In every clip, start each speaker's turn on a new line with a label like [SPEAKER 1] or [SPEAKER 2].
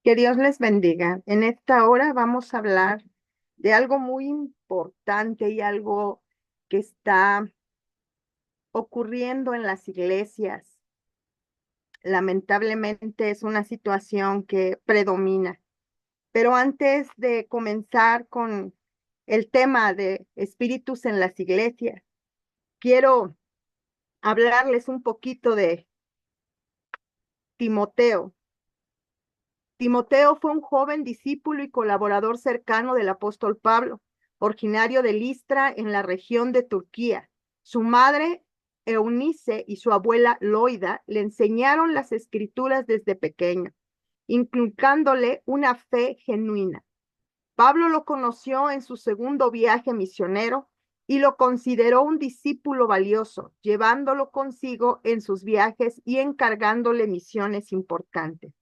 [SPEAKER 1] Que Dios les bendiga. En esta hora vamos a hablar de algo muy importante y algo que está ocurriendo en las iglesias. Lamentablemente es una situación que predomina. Pero antes de comenzar con el tema de espíritus en las iglesias, quiero hablarles un poquito de Timoteo. Timoteo fue un joven discípulo y colaborador cercano del apóstol Pablo, originario de Listra en la región de Turquía. Su madre, Eunice, y su abuela, Loida, le enseñaron las escrituras desde pequeño, inculcándole una fe genuina. Pablo lo conoció en su segundo viaje misionero y lo consideró un discípulo valioso, llevándolo consigo en sus viajes y encargándole misiones importantes.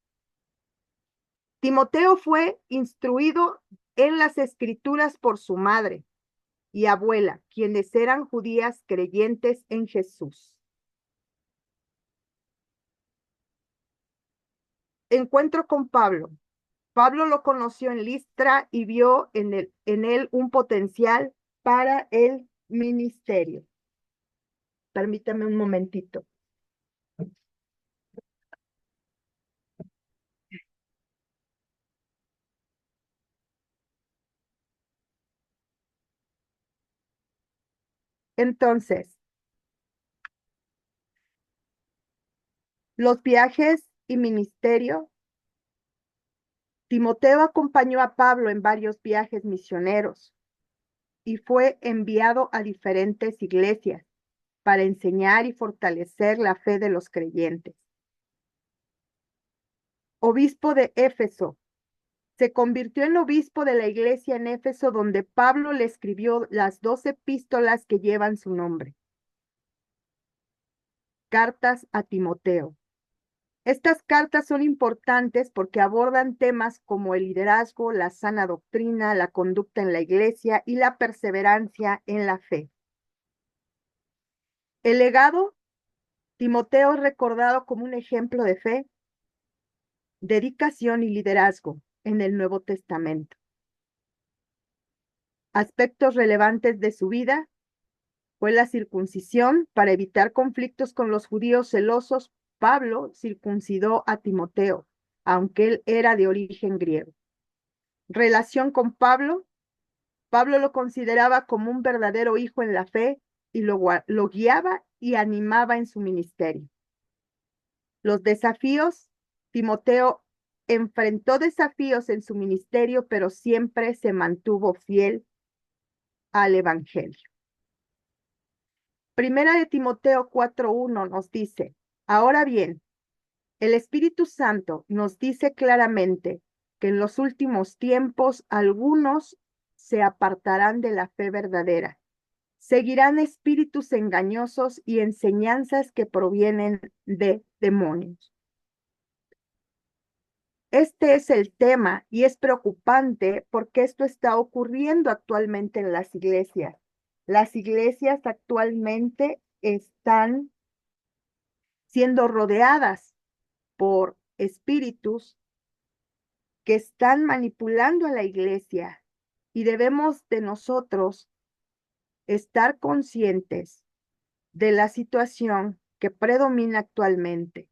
[SPEAKER 1] Timoteo fue instruido en las escrituras por su madre y abuela, quienes eran judías creyentes en Jesús. Encuentro con Pablo. Pablo lo conoció en Listra y vio en él un potencial para el ministerio. Permítame un momentito. Entonces, los viajes y ministerio. Timoteo acompañó a Pablo en varios viajes misioneros y fue enviado a diferentes iglesias para enseñar y fortalecer la fe de los creyentes. Obispo de Éfeso. Se convirtió en obispo de la iglesia en Éfeso, donde Pablo le escribió las 2 epístolas que llevan su nombre. Cartas a Timoteo. Estas cartas son importantes porque abordan temas como el liderazgo, la sana doctrina, la conducta en la iglesia y la perseverancia en la fe. El legado. Timoteo es recordado como un ejemplo de fe, dedicación y liderazgo en el Nuevo Testamento. Aspectos relevantes de su vida fue la circuncisión. Para evitar conflictos con los judíos celosos, Pablo circuncidó a Timoteo, aunque él era de origen griego. Relación con Pablo. Pablo lo consideraba como un verdadero hijo en la fe y lo guiaba y animaba en su ministerio. Los desafíos. Timoteo enfrentó desafíos en su ministerio, pero siempre se mantuvo fiel al Evangelio. Primera de Timoteo 4:1 nos dice: ahora bien, el Espíritu Santo nos dice claramente que en los últimos tiempos algunos se apartarán de la fe verdadera, seguirán espíritus engañosos y enseñanzas que provienen de demonios. Este es el tema y es preocupante porque esto está ocurriendo actualmente en las iglesias. Las iglesias actualmente están siendo rodeadas por espíritus que están manipulando a la iglesia y debemos de nosotros estar conscientes de la situación que predomina actualmente.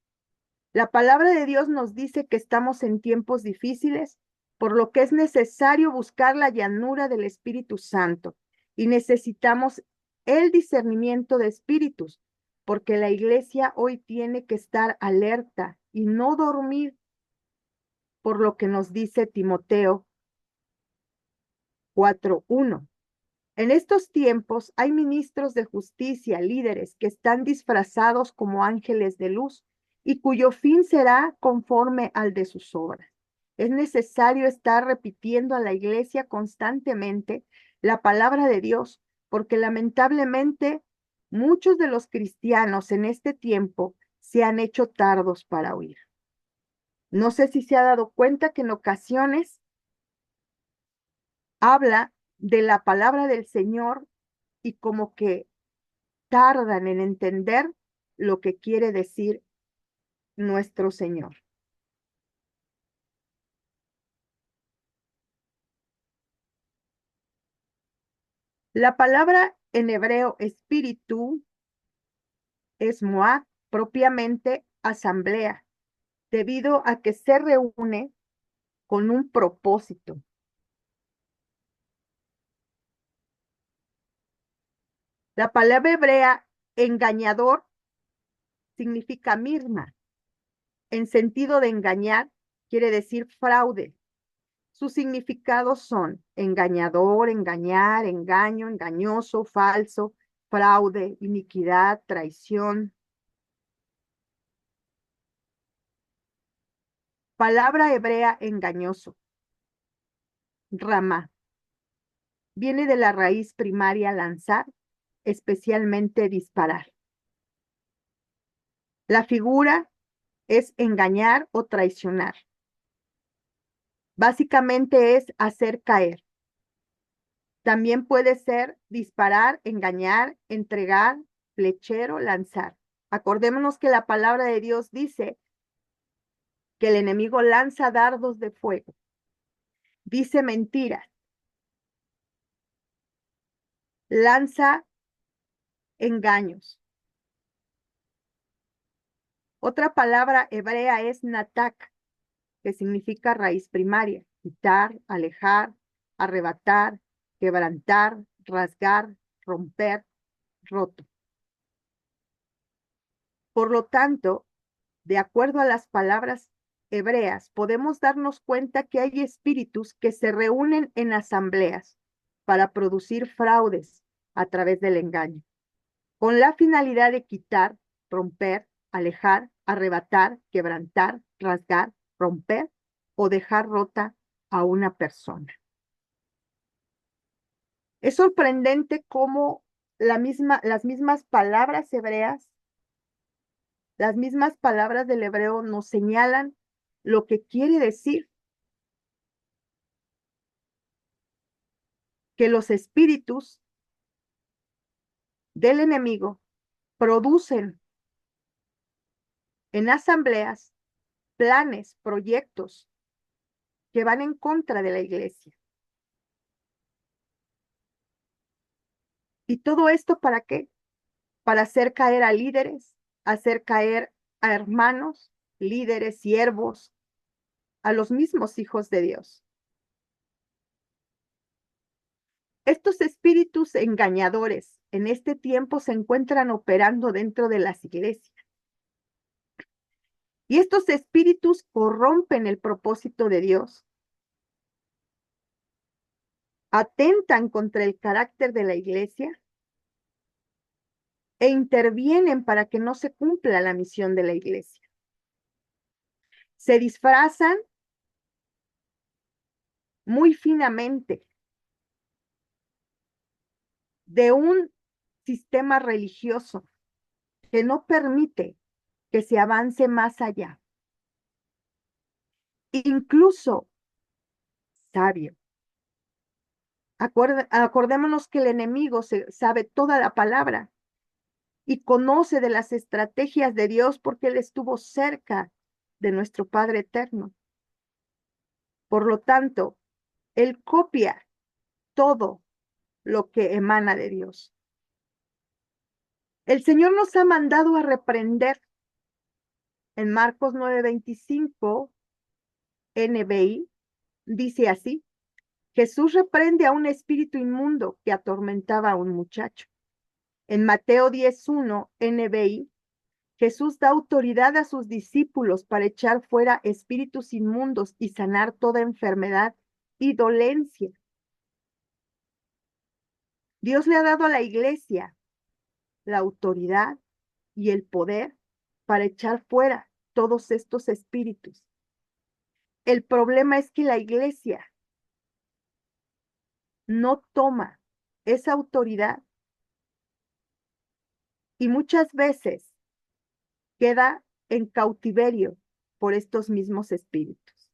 [SPEAKER 1] La palabra de Dios nos dice que estamos en tiempos difíciles, por lo que es necesario buscar la llanura del Espíritu Santo y necesitamos el discernimiento de espíritus, porque la iglesia hoy tiene que estar alerta y no dormir, por lo que nos dice Timoteo 4:1. En estos tiempos hay ministros de justicia, líderes que están disfrazados como ángeles de luz y cuyo fin será conforme al de sus obras. Es necesario estar repitiendo a la iglesia constantemente la palabra de Dios, porque lamentablemente muchos de los cristianos en este tiempo se han hecho tardos para oír. No sé si se ha dado cuenta que en ocasiones habla de la palabra del Señor y como que tardan en entender lo que quiere decir nuestro Señor. La palabra en hebreo espíritu es moab, propiamente asamblea, debido a que se reúne con un propósito. La palabra hebrea engañador significa mirna. En sentido de engañar, quiere decir fraude. Sus significados son engañador, engañar, engaño, engañoso, falso, fraude, iniquidad, traición. Palabra hebrea engañoso. Ramá. Viene de la raíz primaria lanzar, especialmente disparar. La figura es engañar o traicionar. Básicamente es hacer caer. También puede ser disparar, engañar, entregar, flechero, lanzar. Acordémonos que la palabra de Dios dice que el enemigo lanza dardos de fuego, dice mentiras, lanza engaños. Otra palabra hebrea es natak, que significa raíz primaria, quitar, alejar, arrebatar, quebrantar, rasgar, romper, roto. Por lo tanto, de acuerdo a las palabras hebreas, podemos darnos cuenta que hay espíritus que se reúnen en asambleas para producir fraudes a través del engaño, con la finalidad de quitar, romper, alejar, arrebatar, quebrantar, rasgar, romper o dejar rota a una persona. Es sorprendente cómo las mismas palabras hebreas, las mismas palabras del hebreo nos señalan lo que quiere decir que los espíritus del enemigo producen en asambleas planes, proyectos que van en contra de la iglesia. ¿Y todo esto para qué? Para hacer caer a líderes, hacer caer a hermanos, líderes, siervos, a los mismos hijos de Dios. Estos espíritus engañadores en este tiempo se encuentran operando dentro de las iglesias. Y estos espíritus corrompen el propósito de Dios, atentan contra el carácter de la iglesia e intervienen para que no se cumpla la misión de la iglesia. Se disfrazan muy finamente de un sistema religioso que no permite que se avance más allá. Incluso sabio. Acordémonos que el enemigo sabe toda la palabra y conoce de las estrategias de Dios porque Él estuvo cerca de nuestro Padre eterno. Por lo tanto, Él copia todo lo que emana de Dios. El Señor nos ha mandado a reprender en Marcos 9:25, NBI, dice así: Jesús reprende a un espíritu inmundo que atormentaba a un muchacho. En Mateo 10:1, NBI, Jesús da autoridad a sus discípulos para echar fuera espíritus inmundos y sanar toda enfermedad y dolencia. Dios le ha dado a la iglesia la autoridad y el poder para echar fuera todos estos espíritus. El problema es que la iglesia no toma esa autoridad y muchas veces queda en cautiverio por estos mismos espíritus.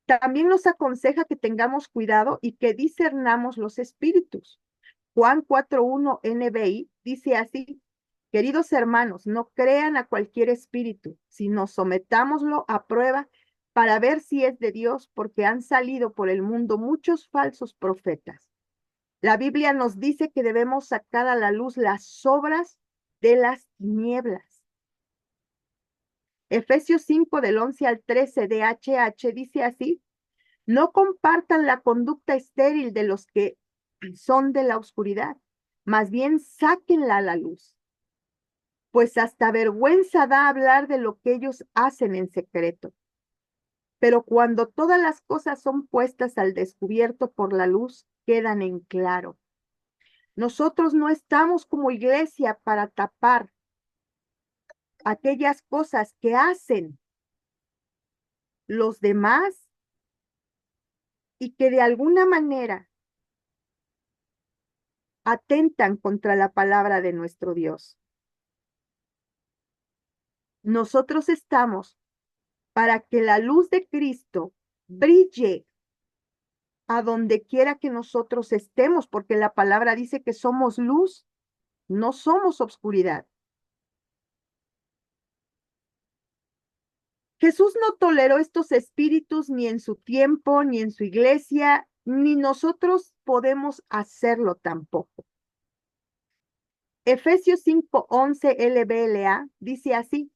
[SPEAKER 1] También nos aconseja que tengamos cuidado y que discernamos los espíritus. Juan 4:1 NBI dice así: queridos hermanos, no crean a cualquier espíritu, sino sometámoslo a prueba para ver si es de Dios, porque han salido por el mundo muchos falsos profetas. La Biblia nos dice que debemos sacar a la luz las obras de las tinieblas. Efesios 5 del 11 al 13 de HH dice así: no compartan la conducta estéril de los que son de la oscuridad, más bien sáquenla a la luz, pues hasta vergüenza da hablar de lo que ellos hacen en secreto. Pero cuando todas las cosas son puestas al descubierto por la luz, quedan en claro. Nosotros no estamos como iglesia para tapar aquellas cosas que hacen los demás y que de alguna manera atentan contra la palabra de nuestro Dios. Nosotros estamos para que la luz de Cristo brille a donde quiera que nosotros estemos, porque la palabra dice que somos luz, no somos obscuridad. Jesús no toleró estos espíritus ni en su tiempo, ni en su iglesia, ni nosotros podemos hacerlo tampoco. Efesios 5:11 LBLA dice así: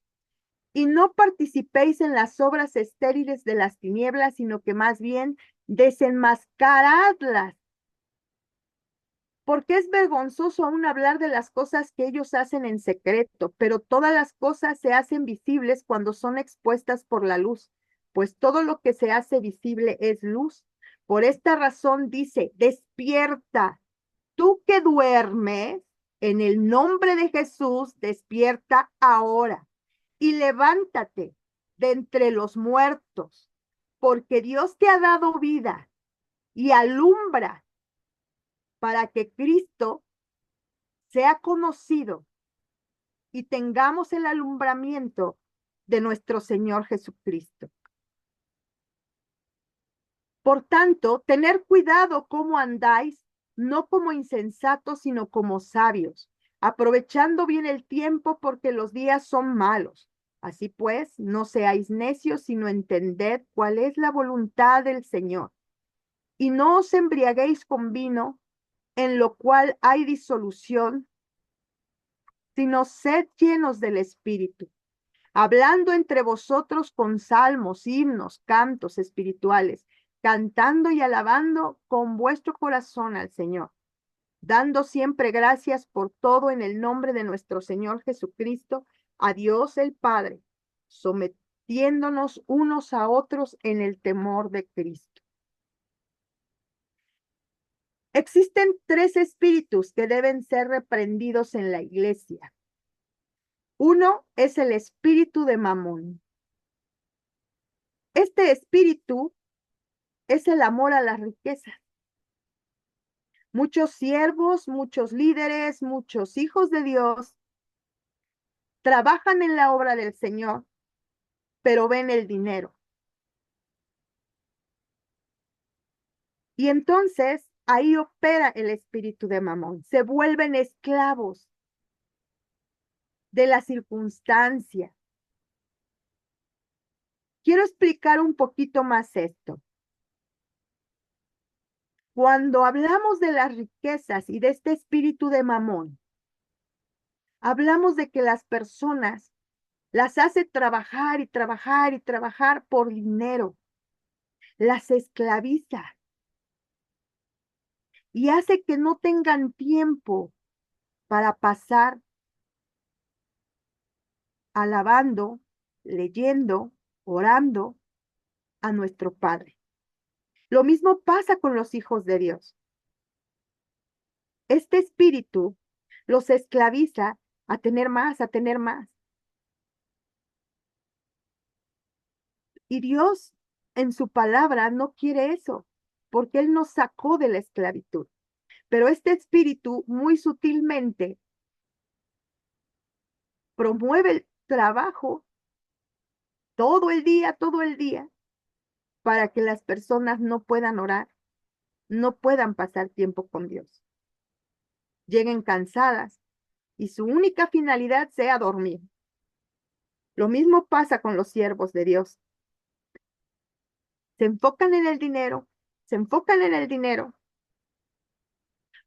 [SPEAKER 1] y no participéis en las obras estériles de las tinieblas, sino que más bien desenmascaradlas. Porque es vergonzoso aún hablar de las cosas que ellos hacen en secreto, pero todas las cosas se hacen visibles cuando son expuestas por la luz, pues todo lo que se hace visible es luz. Por esta razón dice: despierta, tú que duermes, en el nombre de Jesús, despierta ahora y levántate de entre los muertos, porque Dios te ha dado vida y alumbra para que Cristo sea conocido y tengamos el alumbramiento de nuestro Señor Jesucristo. Por tanto, tener cuidado cómo andáis, no como insensatos, sino como sabios, aprovechando bien el tiempo, porque los días son malos. Así pues, no seáis necios, sino entended cuál es la voluntad del Señor. Y no os embriaguéis con vino, en lo cual hay disolución, sino sed llenos del Espíritu, hablando entre vosotros con salmos, himnos, cantos espirituales, cantando y alabando con vuestro corazón al Señor, dando siempre gracias por todo en el nombre de nuestro Señor Jesucristo, a Dios el Padre, sometiéndonos unos a otros en el temor de Cristo. Existen tres espíritus que deben ser reprendidos en la iglesia. Uno es el espíritu de Mamón. Este espíritu es el amor a las riquezas. Muchos siervos, muchos líderes, muchos hijos de Dios trabajan en la obra del Señor, pero ven el dinero. Y entonces ahí opera el espíritu de Mamón. Se vuelven esclavos de la circunstancia. Quiero explicar un poquito más esto. Cuando hablamos de las riquezas y de este espíritu de Mamón, hablamos de que las personas las hace trabajar y trabajar y trabajar por dinero, las esclaviza y hace que no tengan tiempo para pasar alabando, leyendo, orando a nuestro Padre. Lo mismo pasa con los hijos de Dios. Este espíritu los esclaviza a tener más, a tener más. Y Dios en su palabra no quiere eso, porque Él nos sacó de la esclavitud. Pero este espíritu muy sutilmente promueve el trabajo todo el día, para que las personas no puedan orar, no puedan pasar tiempo con Dios. Lleguen cansadas y su única finalidad sea dormir. Lo mismo pasa con los siervos de Dios. Se enfocan en el dinero, se enfocan en el dinero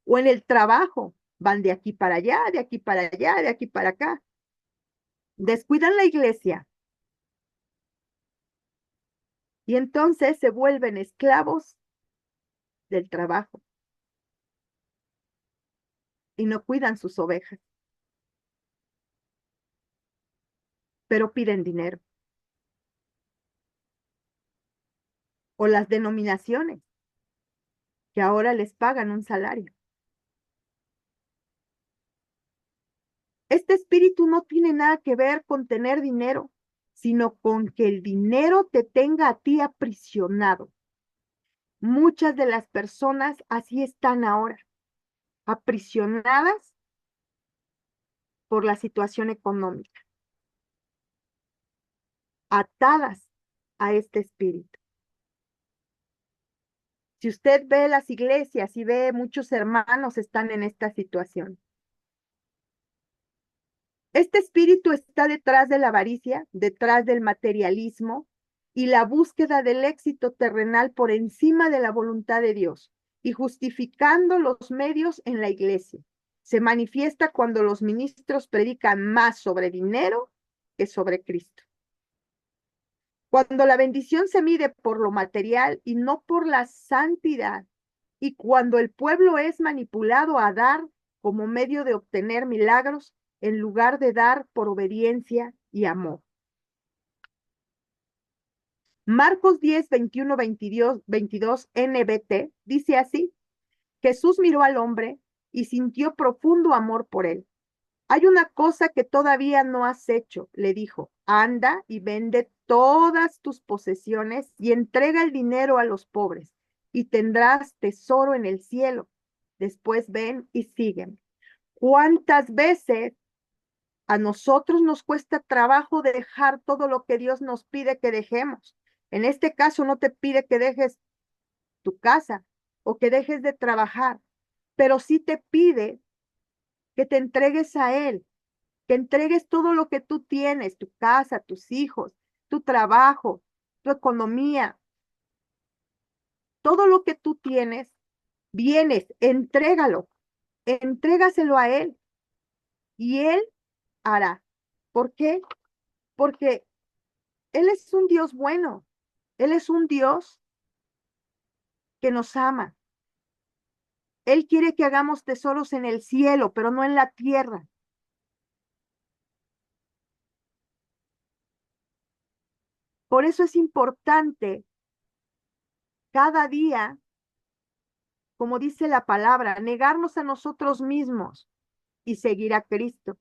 [SPEAKER 1] o en el trabajo. Van de aquí para allá, de aquí para allá, de aquí para acá. Descuidan la iglesia y entonces se vuelven esclavos del trabajo y no cuidan sus ovejas, pero piden dinero. O las denominaciones, que ahora les pagan un salario. Este espíritu no tiene nada que ver con tener dinero, sino con que el dinero te tenga a ti aprisionado. Muchas de las personas así están ahora, aprisionadas por la situación económica, atadas a este espíritu. Si usted ve las iglesias y ve muchos hermanos están en esta situación. Este espíritu está detrás de la avaricia, detrás del materialismo y la búsqueda del éxito terrenal por encima de la voluntad de Dios y justificando los medios en la iglesia. Se manifiesta cuando los ministros predican más sobre dinero que sobre Cristo. Cuando la bendición se mide por lo material y no por la santidad, y cuando el pueblo es manipulado a dar como medio de obtener milagros en lugar de dar por obediencia y amor. Marcos 10, 21, 22 NBT dice así: Jesús miró al hombre y sintió profundo amor por él. Hay una cosa que todavía no has hecho, le dijo. Anda y vende todas tus posesiones y entrega el dinero a los pobres y tendrás tesoro en el cielo. Después ven y sígueme. ¿Cuántas veces a nosotros nos cuesta trabajo dejar todo lo que Dios nos pide que dejemos? En este caso no te pide que dejes tu casa o que dejes de trabajar, pero sí te pide que te entregues a Él, que entregues todo lo que tú tienes, tu casa, tus hijos, tu trabajo, tu economía, todo lo que tú tienes, vienes, entrégalo, entrégaselo a Él y Él hará. ¿Por qué? Porque Él es un Dios bueno, Él es un Dios que nos ama. Él quiere que hagamos tesoros en el cielo, pero no en la tierra. Por eso es importante cada día, como dice la palabra, negarnos a nosotros mismos y seguir a Cristo.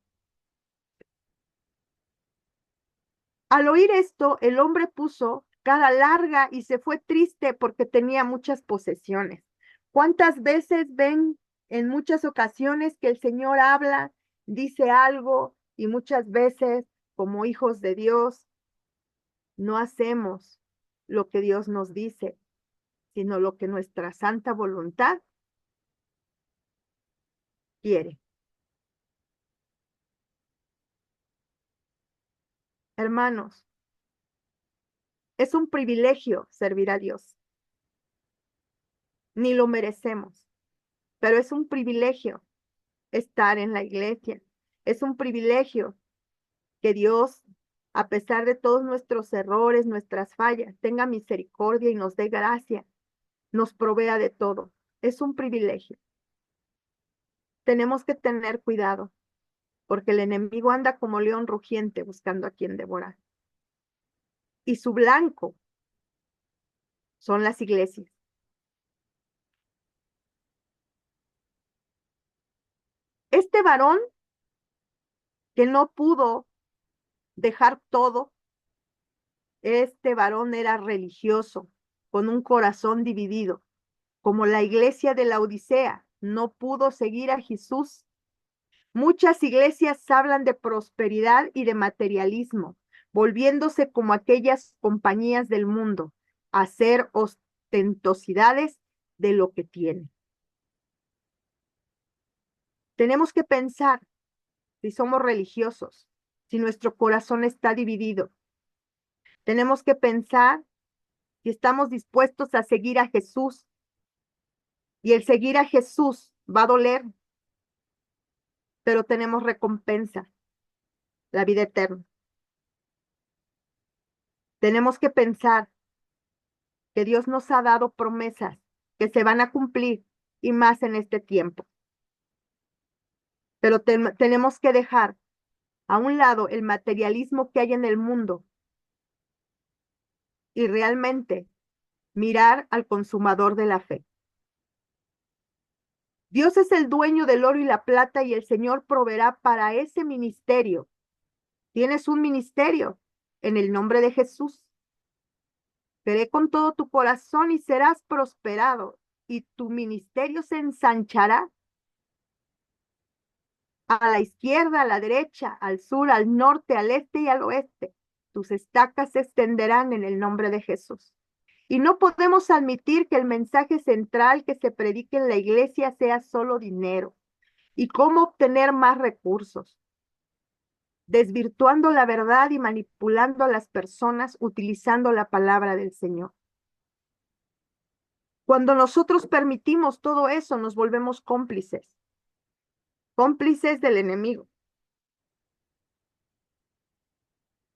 [SPEAKER 1] Al oír esto, el hombre puso cara larga y se fue triste porque tenía muchas posesiones. ¿Cuántas veces ven en muchas ocasiones que el Señor habla, dice algo y muchas veces como hijos de Dios no hacemos lo que Dios nos dice, sino lo que nuestra santa voluntad quiere? Hermanos, es un privilegio servir a Dios. Ni lo merecemos, pero es un privilegio estar en la iglesia. Es un privilegio que Dios, a pesar de todos nuestros errores, nuestras fallas, tenga misericordia y nos dé gracia, nos provea de todo. Es un privilegio. Tenemos que tener cuidado, porque el enemigo anda como león rugiente buscando a quien devorar. Y su blanco son las iglesias. Este varón que no pudo dejar todo, este varón era religioso, con un corazón dividido, como la iglesia de la Odisea, no pudo seguir a Jesús. Muchas iglesias hablan de prosperidad y de materialismo, volviéndose como aquellas compañías del mundo, a hacer ostentosidades de lo que tienen. Tenemos que pensar si somos religiosos, si nuestro corazón está dividido. Tenemos que pensar si estamos dispuestos a seguir a Jesús. Y el seguir a Jesús va a doler, pero tenemos recompensa, la vida eterna. Tenemos que pensar que Dios nos ha dado promesas que se van a cumplir y más en este tiempo. Pero tenemos que dejar a un lado el materialismo que hay en el mundo y realmente mirar al consumador de la fe. Dios es el dueño del oro y la plata y el Señor proveerá para ese ministerio. Tienes un ministerio en el nombre de Jesús. Cree con todo tu corazón y serás prosperado y tu ministerio se ensanchará a la izquierda, a la derecha, al sur, al norte, al este y al oeste. Tus estacas se extenderán en el nombre de Jesús. Y no podemos admitir que el mensaje central que se predique en la iglesia sea solo dinero y cómo obtener más recursos, desvirtuando la verdad y manipulando a las personas utilizando la palabra del Señor. Cuando nosotros permitimos todo eso, nos volvemos cómplices, cómplices del enemigo,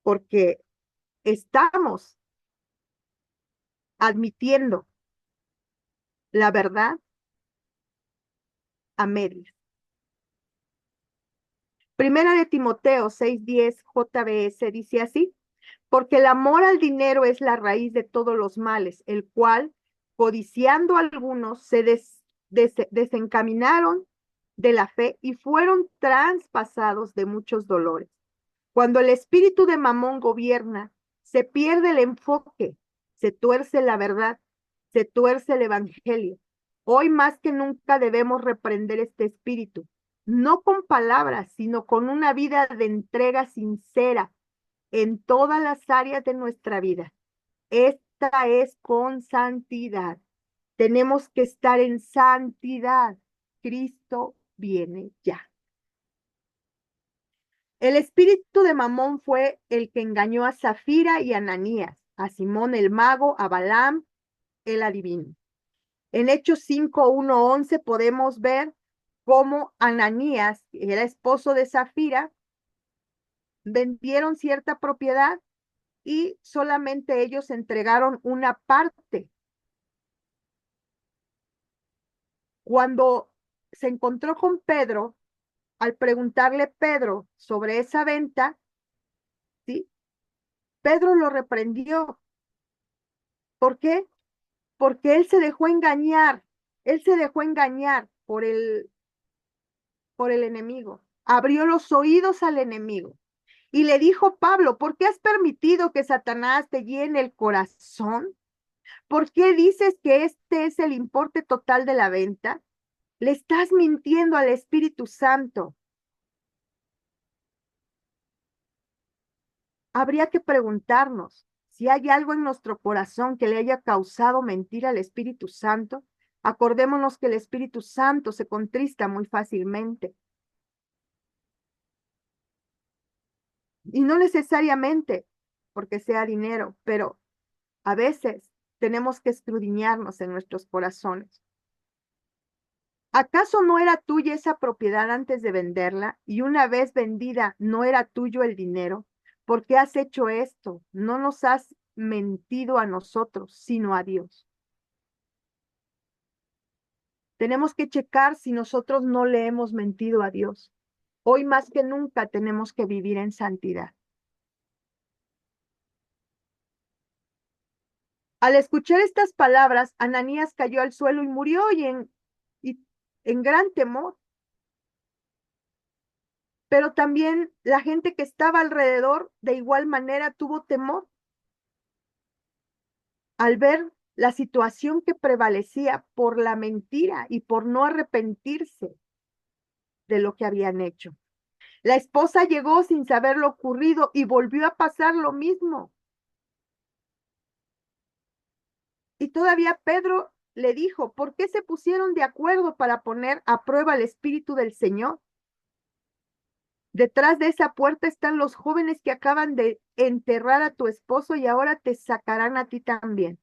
[SPEAKER 1] porque estamos admitiendo la verdad a medias. Primera de Timoteo 6:10 JBS dice así: porque el amor al dinero es la raíz de todos los males, el cual, codiciando algunos, se desencaminaron de la fe y fueron traspasados de muchos dolores. Cuando el espíritu de Mamón gobierna, se pierde el enfoque, se tuerce la verdad, se tuerce el evangelio. Hoy más que nunca debemos reprender este espíritu, no con palabras, sino con una vida de entrega sincera en todas las áreas de nuestra vida. Esta es con santidad. Tenemos que estar en santidad. Cristo viene ya. El espíritu de Mamón fue el que engañó a Zafira y a Ananías, a Simón el mago, a Balaam el adivino. En Hechos 5:1-11 podemos ver cómo Ananías, que era esposo de Zafira, vendieron cierta propiedad y solamente ellos entregaron una parte. Cuando se encontró con Pedro, al preguntarle Pedro sobre esa venta, ¿sí? Pedro lo reprendió. ¿Por qué? Porque él se dejó engañar, él se dejó engañar por el enemigo, abrió los oídos al enemigo y le dijo Pablo: ¿por qué has permitido que Satanás te llene el corazón? ¿Por qué dices que este es el importe total de la venta? Le estás mintiendo al Espíritu Santo. Habría que preguntarnos si hay algo en nuestro corazón que le haya causado mentir al Espíritu Santo. Acordémonos que el Espíritu Santo se contrista muy fácilmente. Y no necesariamente porque sea dinero, pero a veces tenemos que escudriñarnos en nuestros corazones. ¿Acaso no era tuya esa propiedad antes de venderla y una vez vendida no era tuyo el dinero? ¿Por qué has hecho esto? No nos has mentido a nosotros, sino a Dios. Tenemos que checar si nosotros no le hemos mentido a Dios. Hoy más que nunca tenemos que vivir en santidad. Al escuchar estas palabras, Ananías cayó al suelo y murió en gran temor. Pero también la gente que estaba alrededor de igual manera tuvo temor al ver la situación que prevalecía por la mentira y por no arrepentirse de lo que habían hecho. La esposa llegó sin saber lo ocurrido y volvió a pasar lo mismo. Y todavía Pedro le dijo: ¿por qué se pusieron de acuerdo para poner a prueba el Espíritu del Señor? Detrás de esa puerta están los jóvenes que acaban de enterrar a tu esposo y ahora te sacarán a ti también.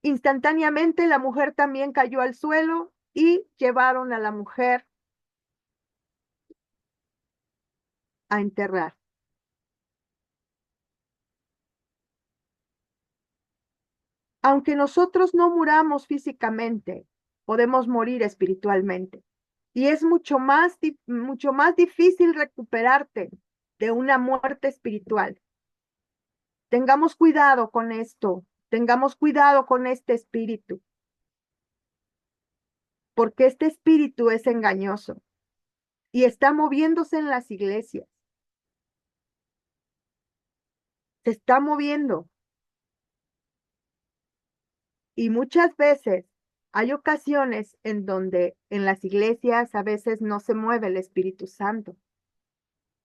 [SPEAKER 1] Instantáneamente la mujer también cayó al suelo y llevaron a la mujer a enterrar. Aunque nosotros no muramos físicamente, podemos morir espiritualmente. Y es mucho más difícil recuperarte de una muerte espiritual. Tengamos cuidado con esto, tengamos cuidado con este espíritu, porque este espíritu es engañoso y está moviéndose en las iglesias. Se está moviendo y muchas veces hay ocasiones en donde en las iglesias a veces no se mueve el Espíritu Santo.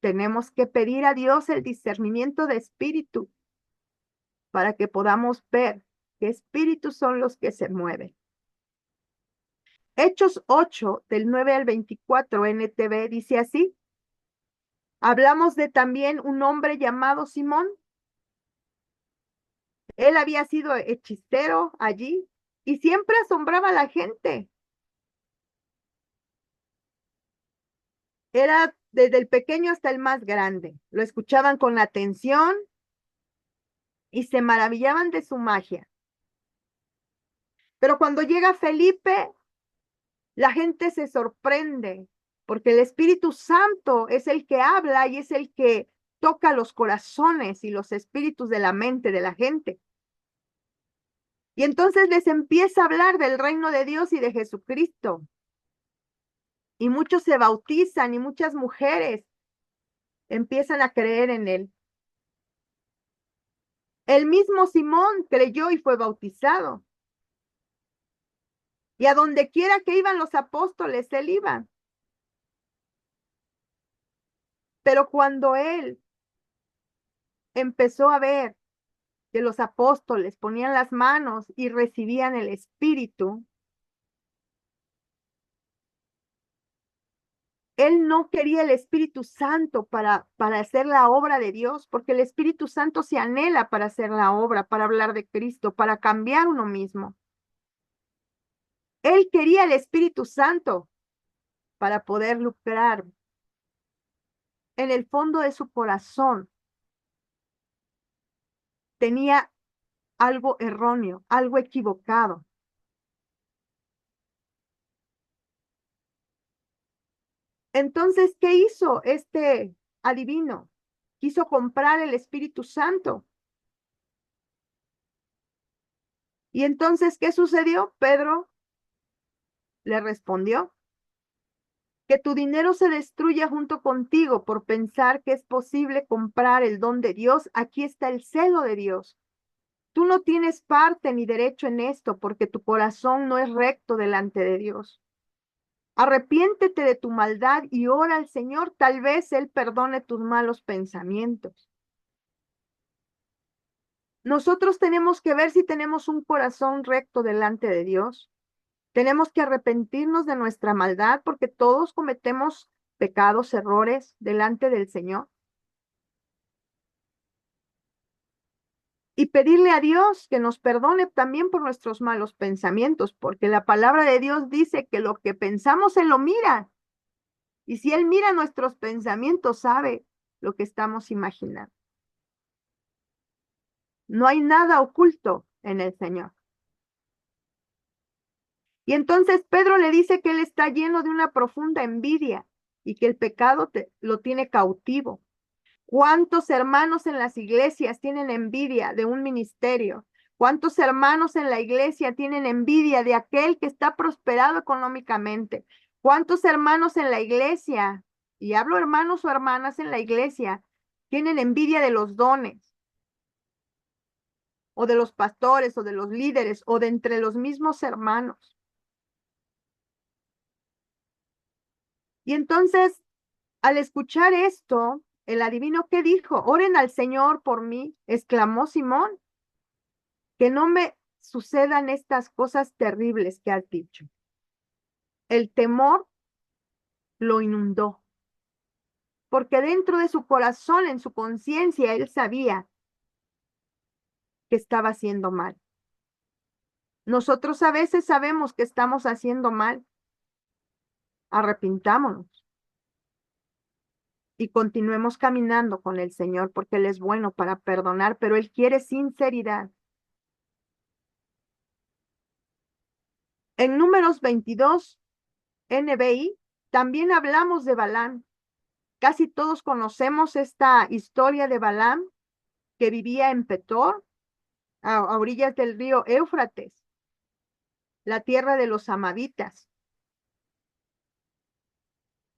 [SPEAKER 1] Tenemos que pedir a Dios el discernimiento de espíritu para que podamos ver qué espíritus son los que se mueven. Hechos 8, del 9 al 24, NTV, dice así. Hablamos de también un hombre llamado Simón. Él había sido hechicero allí y siempre asombraba a la gente. Era desde el pequeño hasta el más grande. Lo escuchaban con atención y se maravillaban de su magia. Pero cuando llega Felipe, la gente se sorprende porque el Espíritu Santo es el que habla y es el que toca los corazones y los espíritus de la mente de la gente. Y entonces les empieza a hablar del reino de Dios y de Jesucristo. Y muchos se bautizan y muchas mujeres empiezan a creer en él. El mismo Simón creyó y fue bautizado. Y a donde quiera que iban los apóstoles, él iba. Pero cuando él empezó a ver que los apóstoles ponían las manos y recibían el Espíritu, él no quería el Espíritu Santo para hacer la obra de Dios, porque el Espíritu Santo se anhela para hacer la obra, para hablar de Cristo, para cambiar uno mismo. Él quería el Espíritu Santo para poder lucrar. En el fondo de su corazón tenía algo erróneo, algo equivocado. Entonces, ¿qué hizo este adivino? Quiso comprar el Espíritu Santo. Y entonces, ¿qué sucedió? Pedro le respondió, que tu dinero se destruya junto contigo por pensar que es posible comprar el don de Dios. Aquí está el celo de Dios. Tú no tienes parte ni derecho en esto porque tu corazón no es recto delante de Dios. Arrepiéntete de tu maldad y ora al Señor, tal vez Él perdone tus malos pensamientos. Nosotros tenemos que ver si tenemos un corazón recto delante de Dios. Tenemos que arrepentirnos de nuestra maldad porque todos cometemos pecados, errores delante del Señor. Y pedirle a Dios que nos perdone también por nuestros malos pensamientos, porque la palabra de Dios dice que lo que pensamos Él lo mira. Y si Él mira nuestros pensamientos, sabe lo que estamos imaginando. No hay nada oculto en el Señor. Y entonces Pedro le dice que él está lleno de una profunda envidia y que el pecado lo tiene cautivo. ¿Cuántos hermanos en las iglesias tienen envidia de un ministerio? ¿Cuántos hermanos en la iglesia tienen envidia de aquel que está prosperado económicamente? ¿Cuántos hermanos en la iglesia, y hablo hermanos o hermanas en la iglesia, tienen envidia de los dones, o de los pastores, o de los líderes, o de entre los mismos hermanos? Y entonces, al escuchar esto, el adivino, ¿qué dijo? Oren al Señor por mí, exclamó Simón, que no me sucedan estas cosas terribles que has dicho. El temor lo inundó, porque dentro de su corazón, en su conciencia, él sabía que estaba haciendo mal. Nosotros a veces sabemos que estamos haciendo mal. Arrepintámonos y continuemos caminando con el Señor porque Él es bueno para perdonar, pero Él quiere sinceridad. En Números 22, NBI, también hablamos de Balaam. Casi todos conocemos esta historia de Balaam, que vivía en Petor, a orillas del río Éufrates, la tierra de los amaditas.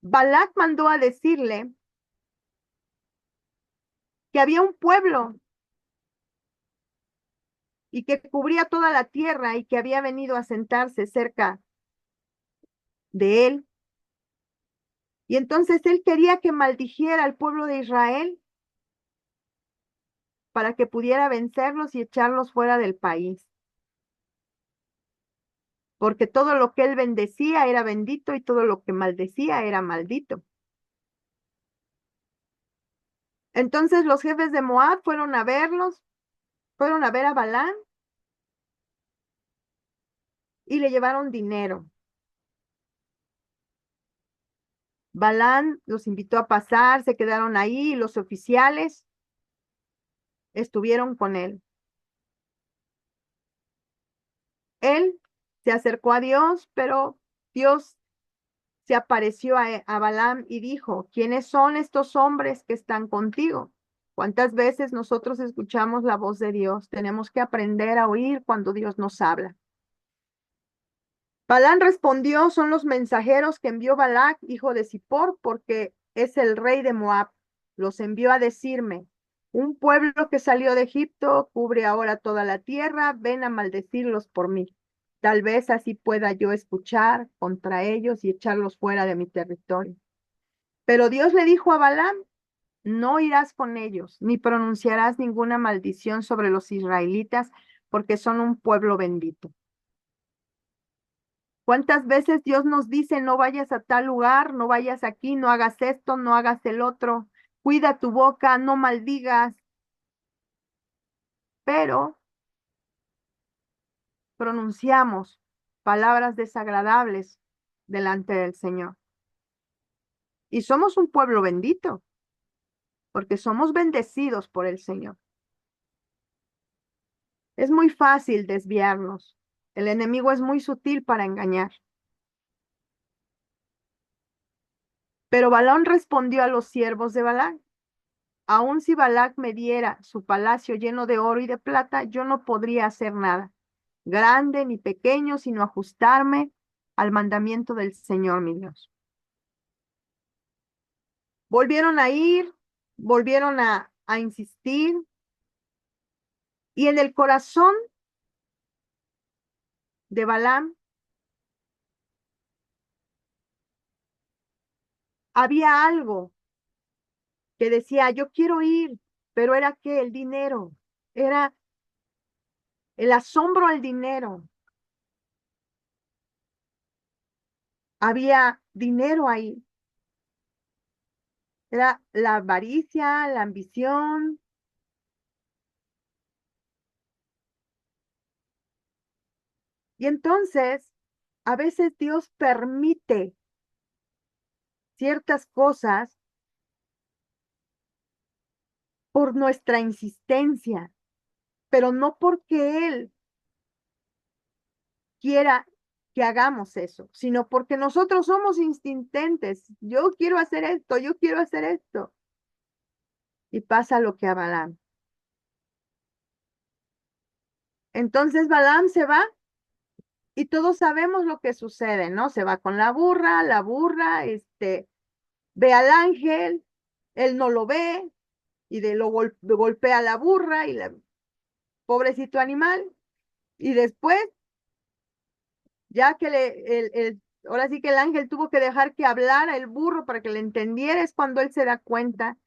[SPEAKER 1] Balac mandó a decirle que había un pueblo y que cubría toda la tierra y que había venido a sentarse cerca de él. Y entonces él quería que maldijera al pueblo de Israel para que pudiera vencerlos y echarlos fuera del país. Porque todo lo que él bendecía era bendito y todo lo que maldecía era maldito. Entonces los jefes de Moab fueron a verlos, fueron a ver a Balán y le llevaron dinero. Balán los invitó a pasar, se quedaron ahí y los oficiales estuvieron con él. Él se acercó a Dios, pero Dios se apareció a Balaam y dijo, ¿quiénes son estos hombres que están contigo? ¿Cuántas veces nosotros escuchamos la voz de Dios? Tenemos que aprender a oír cuando Dios nos habla. Balaam respondió, son los mensajeros que envió Balac, hijo de Zippor, porque es el rey de Moab. Los envió a decirme, un pueblo que salió de Egipto cubre ahora toda la tierra, ven a maldecirlos por mí. Tal vez así pueda yo escuchar contra ellos y echarlos fuera de mi territorio. Pero Dios le dijo a Balaam, no irás con ellos, ni pronunciarás ninguna maldición sobre los israelitas, porque son un pueblo bendito. ¿Cuántas veces Dios nos dice, no vayas a tal lugar, no vayas aquí, no hagas esto, no hagas el otro, cuida tu boca, no maldigas, pero pronunciamos palabras desagradables delante del Señor? Y somos un pueblo bendito, porque somos bendecidos por el Señor. Es muy fácil desviarnos. El enemigo es muy sutil para engañar. Pero Balaam respondió a los siervos de Balac, aun si Balac me diera su palacio lleno de oro y de plata, yo no podría hacer nada, grande ni pequeño, sino ajustarme al mandamiento del Señor mi Dios. Volvieron a ir, volvieron a insistir, y en el corazón de Balaam había algo que decía, yo quiero ir, pero era que el dinero, era el asombro al dinero. Había dinero ahí. Era la avaricia, la ambición. Y entonces, a veces Dios permite ciertas cosas por nuestra insistencia, pero no porque Él quiera que hagamos eso, sino porque nosotros somos insistentes. Yo quiero hacer esto, yo quiero hacer esto. Y pasa lo que a Balaam. Entonces Balaam se va y todos sabemos lo que sucede, ¿no? Se va con la burra, ve al ángel, él no lo ve y golpea a la burra y la pobrecito animal. Y después, ya que ahora sí que el ángel tuvo que dejar que hablara el burro para que le entendiera, es cuando él se da cuenta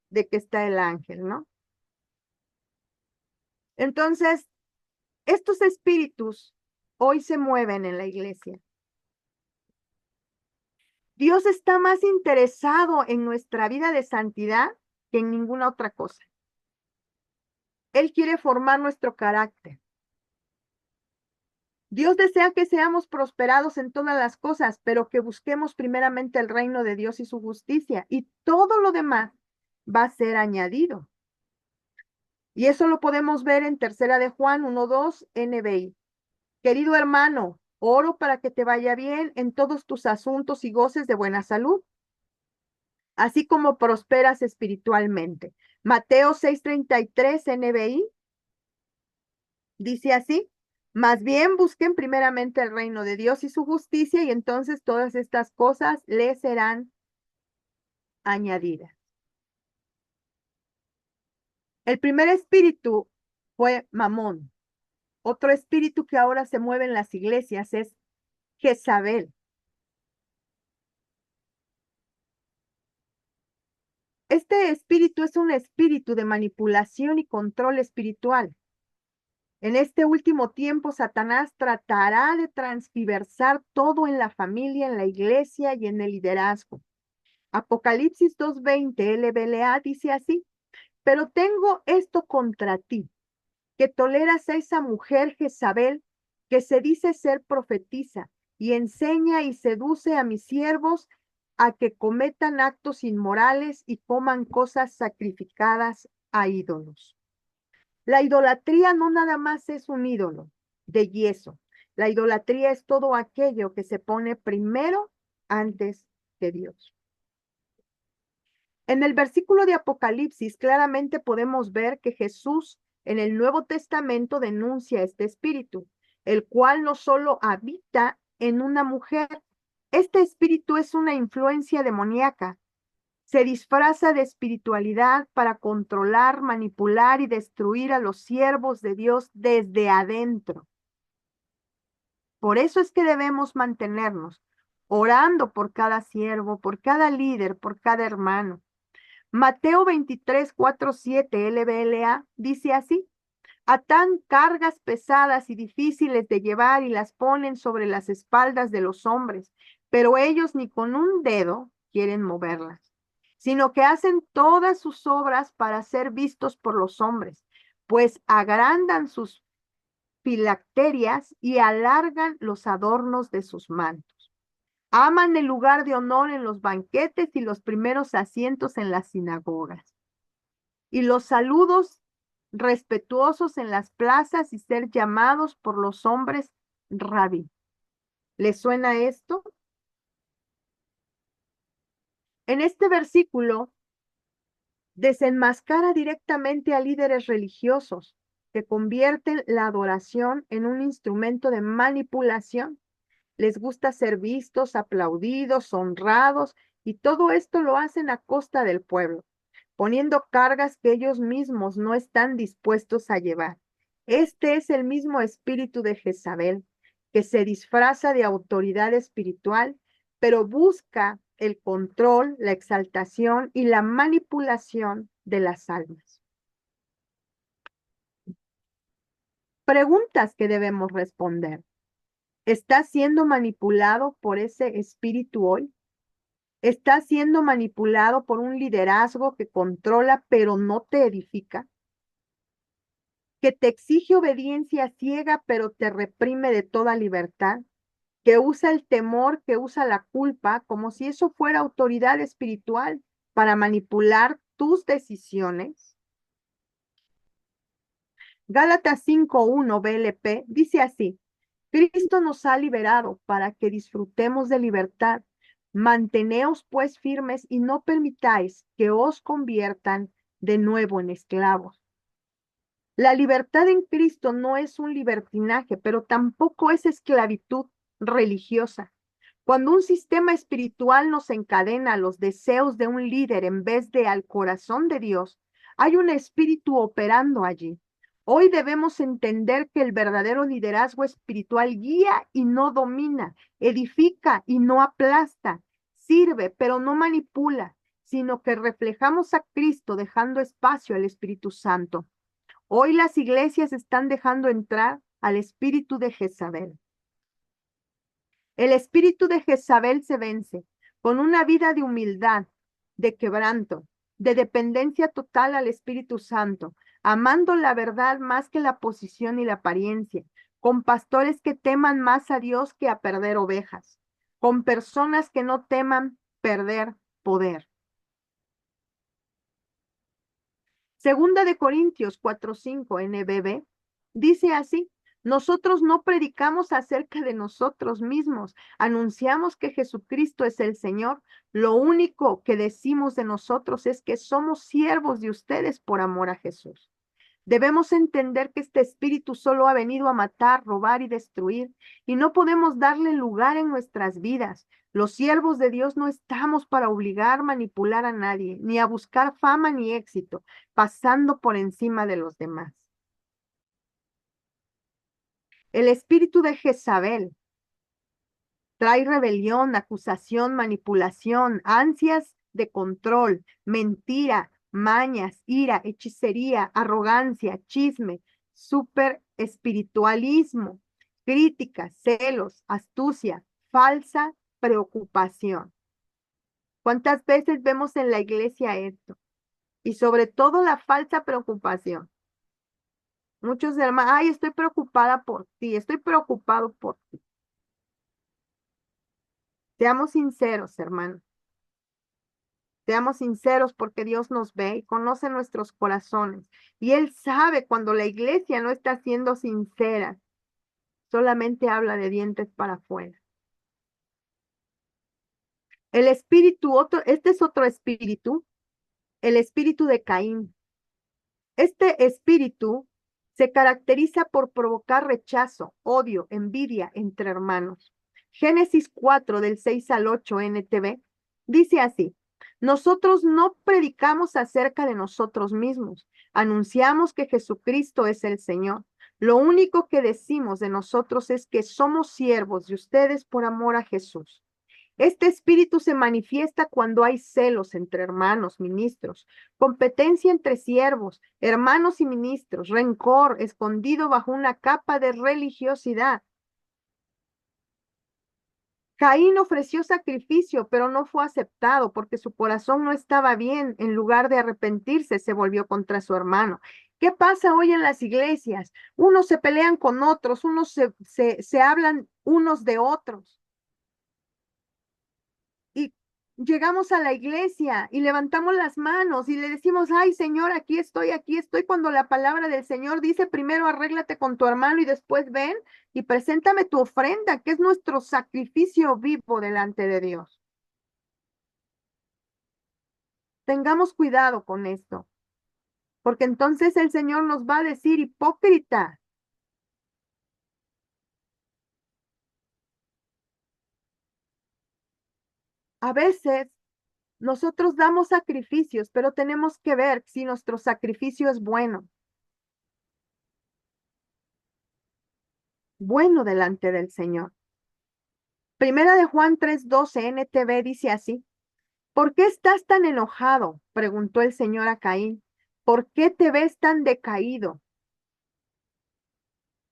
[SPEAKER 1] de que está el ángel, ¿no? Entonces, estos espíritus hoy se mueven en la iglesia. Dios está más interesado en nuestra vida de santidad que en ninguna otra cosa. Él quiere formar nuestro carácter. Dios desea que seamos prosperados en todas las cosas, pero que busquemos primeramente el reino de Dios y su justicia, y todo lo demás va a ser añadido. Y eso lo podemos ver en Tercera de Juan 1:2 NBI. Querido hermano, oro para que te vaya bien en todos tus asuntos y goces de buena salud, así como prosperas espiritualmente. Mateo 6:33 NBI dice así: más bien busquen primeramente el reino de Dios y su justicia, y entonces todas estas cosas les serán añadidas. El primer espíritu fue Mamón. Otro espíritu que ahora se mueve en las iglesias es Jezabel. Este espíritu es un espíritu de manipulación y control espiritual. En este último tiempo, Satanás tratará de transgiversar todo en la familia, en la iglesia y en el liderazgo. Apocalipsis 2:20 LBLA dice así: pero tengo esto contra ti, que toleras a esa mujer Jezabel, que se dice ser profetisa, y enseña y seduce a mis siervos a que cometan actos inmorales y coman cosas sacrificadas a ídolos. La idolatría no nada más es un ídolo de yeso. La idolatría es todo aquello que se pone primero antes que Dios. En el versículo de Apocalipsis claramente podemos ver que Jesús en el Nuevo Testamento denuncia este espíritu, el cual no solo habita en una mujer. Este espíritu es una influencia demoníaca. Se disfraza de espiritualidad para controlar, manipular y destruir a los siervos de Dios desde adentro. Por eso es que debemos mantenernos orando por cada siervo, por cada líder, por cada hermano. Mateo 23:4-7 LBLA dice así: atan cargas pesadas y difíciles de llevar y las ponen sobre las espaldas de los hombres, pero ellos ni con un dedo quieren moverlas, sino que hacen todas sus obras para ser vistos por los hombres, pues agrandan sus filacterias y alargan los adornos de sus mantos. Aman el lugar de honor en los banquetes y los primeros asientos en las sinagogas, y los saludos respetuosos en las plazas y ser llamados por los hombres rabí. ¿Les suena esto? En este versículo desenmascara directamente a líderes religiosos que convierten la adoración en un instrumento de manipulación. Les gusta ser vistos, aplaudidos, honrados, y todo esto lo hacen a costa del pueblo, poniendo cargas que ellos mismos no están dispuestos a llevar. Este es el mismo espíritu de Jezabel, que se disfraza de autoridad espiritual, pero busca el control, la exaltación y la manipulación de las almas. Preguntas que debemos responder. ¿Estás siendo manipulado por ese espíritu hoy? ¿Estás siendo manipulado por un liderazgo que controla pero no te edifica? ¿Que te exige obediencia ciega pero te reprime de toda libertad? ¿Que usa el temor, que usa la culpa como si eso fuera autoridad espiritual para manipular tus decisiones? Gálatas 5:1 BLP dice así: Cristo nos ha liberado para que disfrutemos de libertad. Manteneos pues firmes y no permitáis que os conviertan de nuevo en esclavos. La libertad en Cristo no es un libertinaje, pero tampoco es esclavitud religiosa. Cuando un sistema espiritual nos encadena a los deseos de un líder en vez de al corazón de Dios, hay un espíritu operando allí. Hoy debemos entender que el verdadero liderazgo espiritual guía y no domina, edifica y no aplasta, sirve pero no manipula, sino que reflejamos a Cristo dejando espacio al Espíritu Santo. Hoy las iglesias están dejando entrar al espíritu de Jezabel. El espíritu de Jezabel se vence con una vida de humildad, de quebranto, de dependencia total al Espíritu Santo, amando la verdad más que la posición y la apariencia, con pastores que teman más a Dios que a perder ovejas, con personas que no teman perder poder. Segunda de Corintios 4:5 NBB dice así: nosotros no predicamos acerca de nosotros mismos, anunciamos que Jesucristo es el Señor. Lo único que decimos de nosotros es que somos siervos de ustedes por amor a Jesús. Debemos entender que este espíritu solo ha venido a matar, robar y destruir, y no podemos darle lugar en nuestras vidas. Los siervos de Dios no estamos para obligar, manipular a nadie, ni a buscar fama ni éxito, pasando por encima de los demás. El espíritu de Jezabel trae rebelión, acusación, manipulación, ansias de control, mentira, mañas, ira, hechicería, arrogancia, chisme, super espiritualismo, crítica, celos, astucia, falsa preocupación. ¿Cuántas veces vemos en la iglesia esto? Y sobre todo la falsa preocupación. Muchos hermanos, ay, estoy preocupada por ti, estoy preocupado por ti. Seamos sinceros, hermanos. Seamos sinceros porque Dios nos ve y conoce nuestros corazones. Y Él sabe cuando la iglesia no está siendo sincera, solamente habla de dientes para afuera. El espíritu, este es otro espíritu, el espíritu de Caín. Este espíritu se caracteriza por provocar rechazo, odio, envidia entre hermanos. Génesis 4 del 6 al 8 NTV dice así: nosotros no predicamos acerca de nosotros mismos, anunciamos que Jesucristo es el Señor. Lo único que decimos de nosotros es que somos siervos de ustedes por amor a Jesús. Este espíritu se manifiesta cuando hay celos entre hermanos, ministros, competencia entre siervos, hermanos y ministros, rencor escondido bajo una capa de religiosidad. Caín ofreció sacrificio, pero no fue aceptado porque su corazón no estaba bien. En lugar de arrepentirse, se volvió contra su hermano. ¿Qué pasa hoy en las iglesias? Unos se pelean con otros, unos se hablan unos de otros. Y llegamos a la iglesia y levantamos las manos y le decimos: ay, Señor, aquí estoy, cuando la palabra del Señor dice: primero arréglate con tu hermano y después ven y preséntame tu ofrenda, que es nuestro sacrificio vivo delante de Dios. Tengamos cuidado con esto, porque entonces el Señor nos va a decir: hipócrita. A veces nosotros damos sacrificios, pero tenemos que ver si nuestro sacrificio es bueno delante del Señor. Primera de Juan 3:12 NTV dice así: ¿por qué estás tan enojado?, preguntó el Señor a Caín. ¿Por qué te ves tan decaído?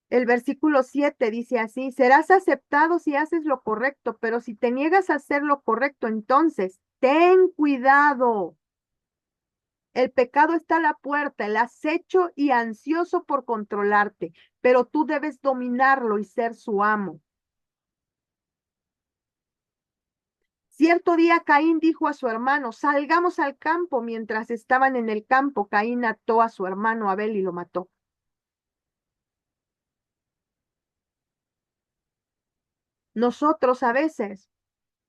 [SPEAKER 1] El versículo 7 dice así: serás aceptado si haces lo correcto, pero si te niegas a hacer lo correcto, entonces ten cuidado. El pecado está a la puerta, el acecho y ansioso por controlarte, pero tú debes dominarlo y ser su amo. Cierto día Caín dijo a su hermano: salgamos al campo. Mientras estaban en el campo, Caín ató a su hermano Abel y lo mató. Nosotros a veces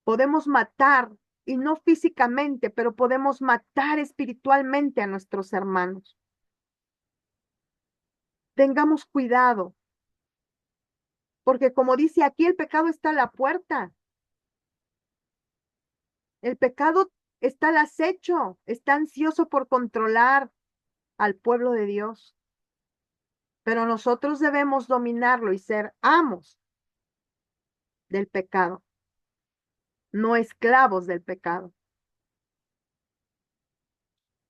[SPEAKER 1] podemos matar, y no físicamente, pero podemos matar espiritualmente a nuestros hermanos. Tengamos cuidado, porque como dice aquí, el pecado está a la puerta. El pecado está al acecho, está ansioso por controlar al pueblo de Dios. Pero nosotros debemos dominarlo y ser amos del pecado, no esclavos del pecado.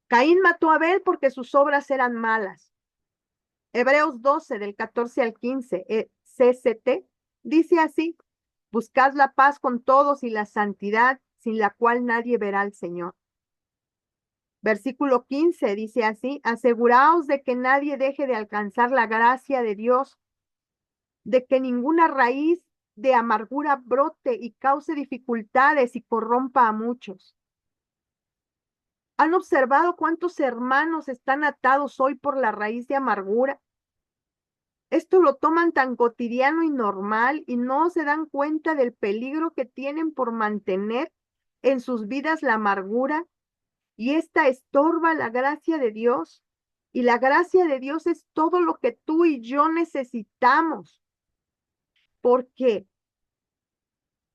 [SPEAKER 1] Caín mató a Abel porque sus obras eran malas. Hebreos 12, del 14 al 15, CCT, dice así: buscad la paz con todos y la santidad, sin la cual nadie verá al Señor. Versículo 15 dice así: aseguraos de que nadie deje de alcanzar la gracia de Dios, de que ninguna raíz de amargura brote y cause dificultades y corrompa a muchos. ¿Han observado cuántos hermanos están atados hoy por la raíz de amargura? Esto lo toman tan cotidiano y normal y no se dan cuenta del peligro que tienen por mantener en sus vidas la amargura, y esta estorba la gracia de Dios. Y la gracia de Dios es todo lo que tú y yo necesitamos, porque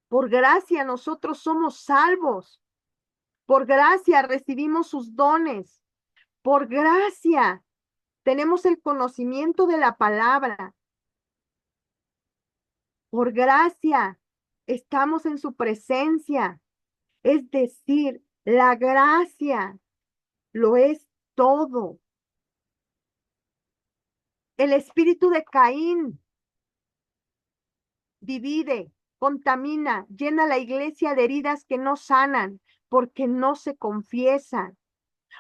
[SPEAKER 1] por gracia nosotros somos salvos, por gracia recibimos sus dones, por gracia tenemos el conocimiento de la palabra, por gracia estamos en su presencia. Es decir, la gracia lo es todo. El espíritu de Caín divide, contamina, llena la iglesia de heridas que no sanan porque no se confiesan.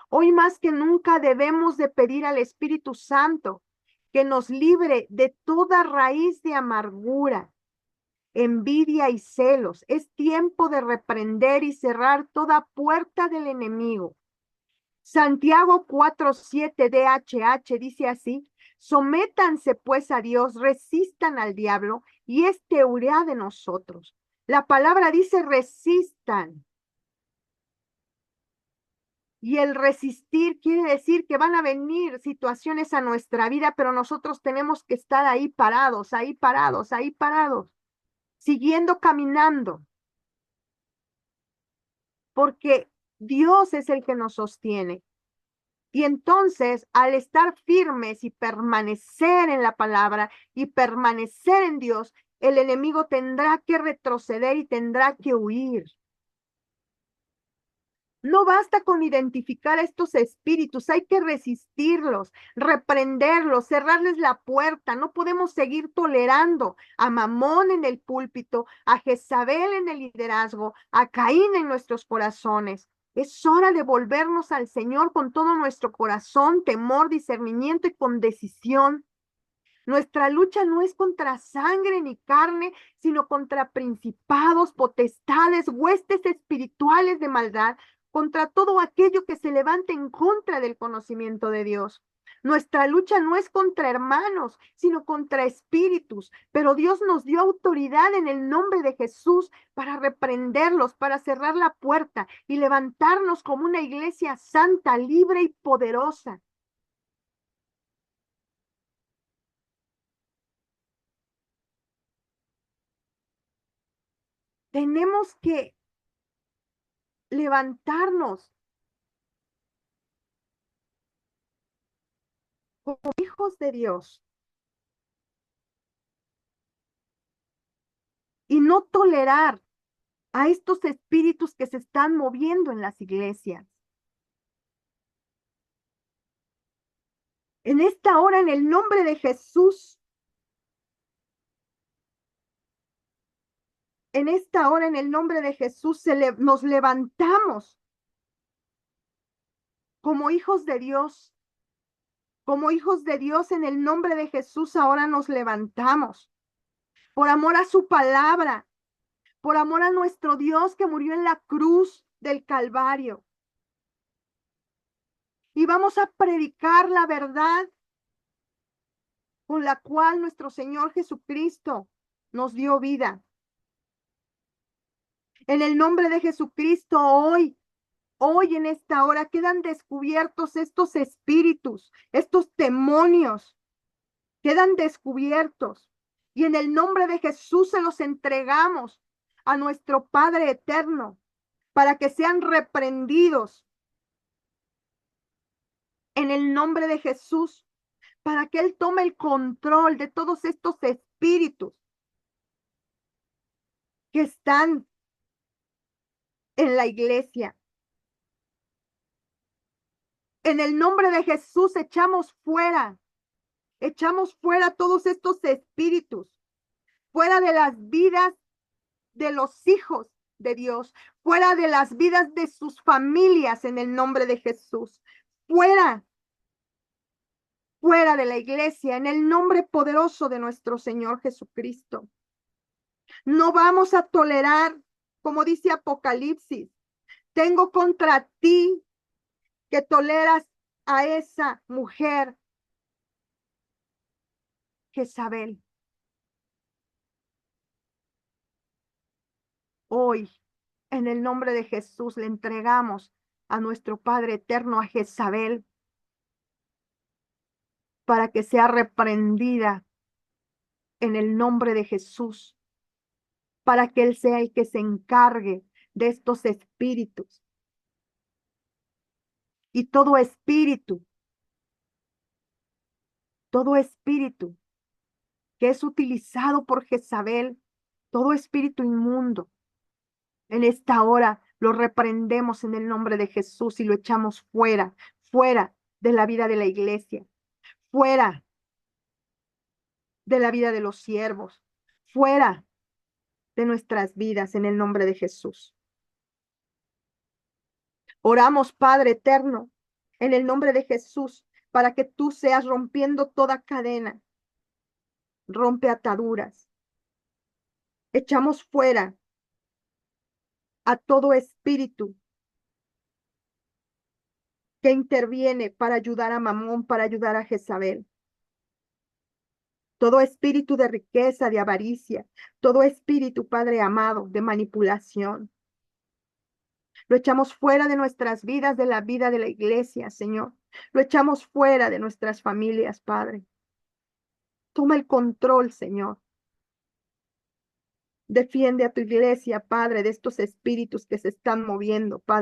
[SPEAKER 1] Hoy más que nunca debemos de pedir al Espíritu Santo que nos libre de toda raíz de amargura, envidia y celos. Es tiempo de reprender y cerrar toda puerta del enemigo. Santiago 4:7 DHH dice así: sométanse pues a Dios, resistan al diablo y éste huirá de nosotros. La palabra dice resistan. Y el resistir quiere decir que van a venir situaciones a nuestra vida, pero nosotros tenemos que estar ahí parados, ahí parados, ahí parados, siguiendo caminando, porque Dios es el que nos sostiene. Y entonces, al estar firmes y permanecer en la palabra y permanecer en Dios, el enemigo tendrá que retroceder y tendrá que huir. No basta con identificar estos espíritus, hay que resistirlos, reprenderlos, cerrarles la puerta. No podemos seguir tolerando a Mamón en el púlpito, a Jezabel en el liderazgo, a Caín en nuestros corazones. Es hora de volvernos al Señor con todo nuestro corazón, temor, discernimiento y con decisión. Nuestra lucha no es contra sangre ni carne, sino contra principados, potestades, huestes espirituales de maldad, contra todo aquello que se levante en contra del conocimiento de Dios. Nuestra lucha no es contra hermanos, sino contra espíritus, pero Dios nos dio autoridad en el nombre de Jesús para reprenderlos, para cerrar la puerta y levantarnos como una iglesia santa, libre y poderosa. Tenemos que levantarnos como hijos de Dios y no tolerar a estos espíritus que se están moviendo en las iglesias. En esta hora, en el nombre de Jesús, en esta hora, en el nombre de Jesús, nos levantamos como hijos de Dios. Como hijos de Dios, en el nombre de Jesús, ahora nos levantamos por amor a su palabra, por amor a nuestro Dios que murió en la cruz del Calvario. Y vamos a predicar la verdad con la cual nuestro Señor Jesucristo nos dio vida. En el nombre de Jesucristo, hoy en esta hora quedan descubiertos estos espíritus, estos demonios, quedan descubiertos. Y en el nombre de Jesús se los entregamos a nuestro Padre eterno para que sean reprendidos. En el nombre de Jesús, para que Él tome el control de todos estos espíritus que están en la iglesia. En el nombre de Jesús echamos fuera todos estos espíritus, fuera de las vidas de los hijos de Dios, fuera de las vidas de sus familias en el nombre de Jesús, fuera fuera de la iglesia, en el nombre poderoso de nuestro Señor Jesucristo. No vamos a tolerar, como dice Apocalipsis, tengo contra ti que toleras a esa mujer, Jezabel. Hoy, en el nombre de Jesús, le entregamos a nuestro Padre eterno, a Jezabel, para que sea reprendida en el nombre de Jesús, para que Él sea el que se encargue de estos espíritus. Y todo espíritu que es utilizado por Jezabel, todo espíritu inmundo, en esta hora lo reprendemos en el nombre de Jesús y lo echamos fuera, fuera de la vida de la iglesia, fuera de la vida de los siervos, fuera de nuestras vidas en el nombre de Jesús. Oramos, Padre eterno, en el nombre de Jesús, para que tú seas rompiendo toda cadena, rompe ataduras. Echamos fuera a todo espíritu que interviene para ayudar a Mamón, para ayudar a Jezabel. Todo espíritu de riqueza, de avaricia, todo espíritu, Padre amado, de manipulación. Lo echamos fuera de nuestras vidas, de la vida de la iglesia, Señor. Lo echamos fuera de nuestras familias, Padre. Toma el control, Señor. Defiende a tu iglesia, Padre, de estos espíritus que se están moviendo, Padre.